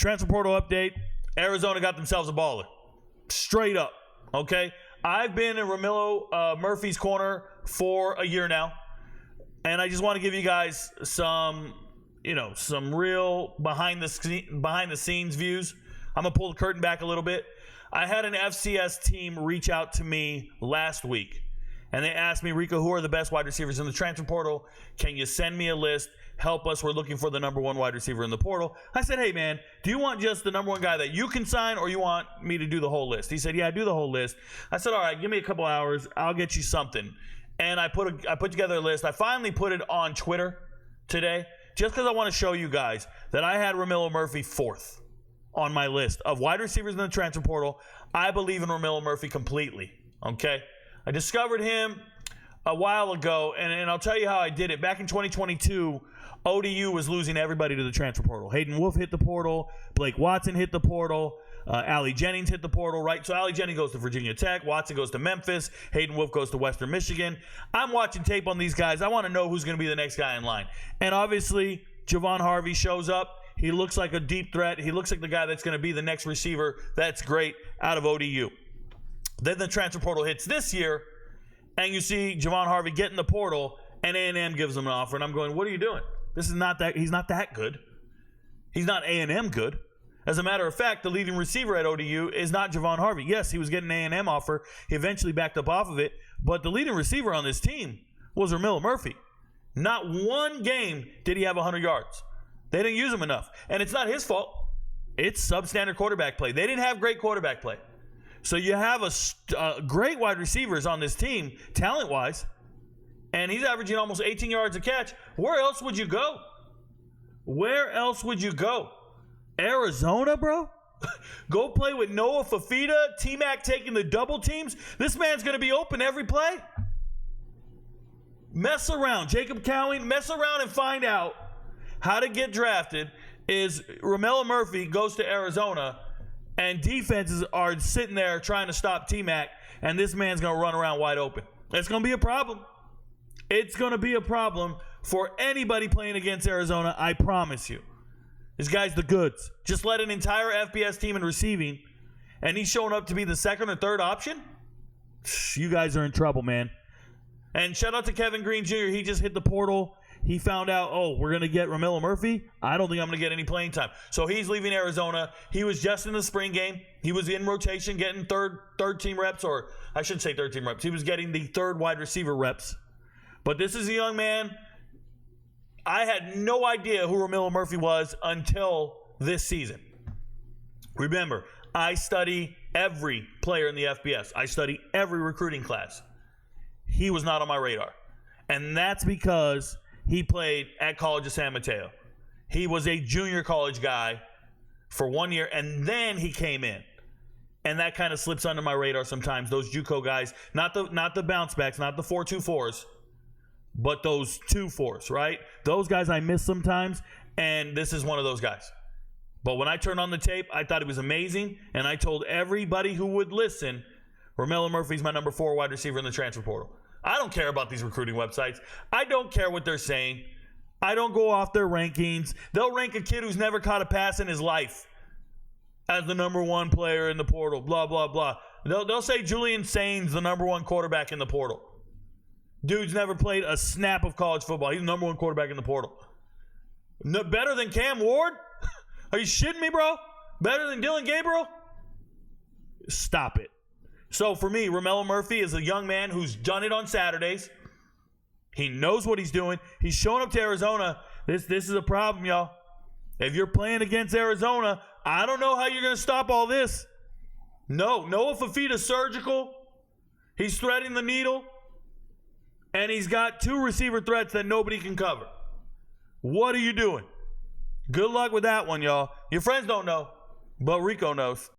transfer portal update. Arizona got themselves a baller. Straight up, okay? I've been in Reymello Murphy's corner for a year now, and I just want to give you guys some real behind the scenes views. I'm going to pull the curtain back a little bit. I had an FCS team reach out to me last week, and they asked me, Rico, who are the best wide receivers in the transfer portal? Can you send me a list? Help us. We're looking for the number one wide receiver in the portal. I said, hey, man, do you want just the number one guy that you can sign, or you want me to do the whole list? He said, yeah, do the whole list. I said, all right, give me a couple hours. I'll get you something. And I put together a list. I finally put it on Twitter today just because I want to show you guys that I had Reymello Murphy fourth on my list of wide receivers in the transfer portal. I believe in Reymello Murphy completely, okay? I discovered him a while ago, and I'll tell you how I did it. Back in 2022, ODU was losing everybody to the transfer portal. Hayden Wolf hit the portal. Blake Watson hit the portal. Allie Jennings hit the portal, right? So Allie Jennings goes to Virginia Tech. Watson goes to Memphis. Hayden Wolf goes to Western Michigan. I'm watching tape on these guys. I want to know who's going to be the next guy in line. And obviously, Javon Harvey shows up. He looks like a deep threat. He looks like the guy that's going to be the next receiver. That's great out of ODU. Then the transfer portal hits this year, and you see Javon Harvey get in the portal, and A&M gives him an offer. And I'm going, what are you doing? This is not that. He's not that good. He's not A&M good. As a matter of fact, the leading receiver at ODU is not Javon Harvey. Yes, he was getting an A&M offer. He eventually backed up off of it. But the leading receiver on this team was Reymello Murphy. Not one game did he have 100 yards. They didn't use him enough. And it's not his fault. It's substandard quarterback play. They didn't have great quarterback play. So you have a great wide receivers on this team, talent-wise, and he's averaging almost 18 yards a catch. Where else would you go? Where else would you go? Arizona, bro? Go play with Noah Fafita, T-Mac taking the double teams? This man's going to be open every play? Mess around. Jacob Cowing, mess around and find out how to get drafted. Is Reymello Murphy goes to Arizona, and defenses are sitting there trying to stop T-Mac, and this man's going to run around wide open. It's going to be a problem. It's going to be a problem for anybody playing against Arizona, I promise you. This guy's the goods. Just led an entire FBS team in receiving, and he's showing up to be the second or third option? You guys are in trouble, man. And shout out to Kevin Green Jr. He just hit the portal. He found out, we're going to get Reymello Murphy. I don't think I'm going to get any playing time. So he's leaving Arizona. He was just in the spring game. He was in rotation getting third team reps, or I shouldn't say third team reps. He was getting the third wide receiver reps. But this is a young man. I had no idea who Reymello Murphy was until this season. Remember, I study every player in the FBS. I study every recruiting class. He was not on my radar. And that's because he played at College of San Mateo. He was a junior college guy for 1 year, and then he came in. And that kind of slips under my radar sometimes. Those JUCO guys, not the bounce backs, not the 4.24s, but those 2.4s, right? Those guys I miss sometimes, and this is one of those guys. But when I turned on the tape, I thought it was amazing, and I told everybody who would listen, Reymello Murphy's my number 4 wide receiver in the transfer portal. I don't care about these recruiting websites. I don't care what they're saying. I don't go off their rankings. They'll rank a kid who's never caught a pass in his life as the number 1 player in the portal, blah, blah, blah. They'll say Julian Sain's the number 1 quarterback in the portal. Dude's never played a snap of college football. He's the number 1 quarterback in the portal. No, better than Cam Ward? Are you shitting me, bro? Better than Dylan Gabriel? Stop it. So for me, Reymello Murphy is a young man who's done it on Saturdays. He knows what he's doing. He's showing up to Arizona. This is a problem, y'all. If you're playing against Arizona, I don't know how you're going to stop all this. No, Noah Fafita's surgical. He's threading the needle. And he's got 2 receiver threats that nobody can cover. What are you doing? Good luck with that one, y'all. Your friends don't know, but Rico knows.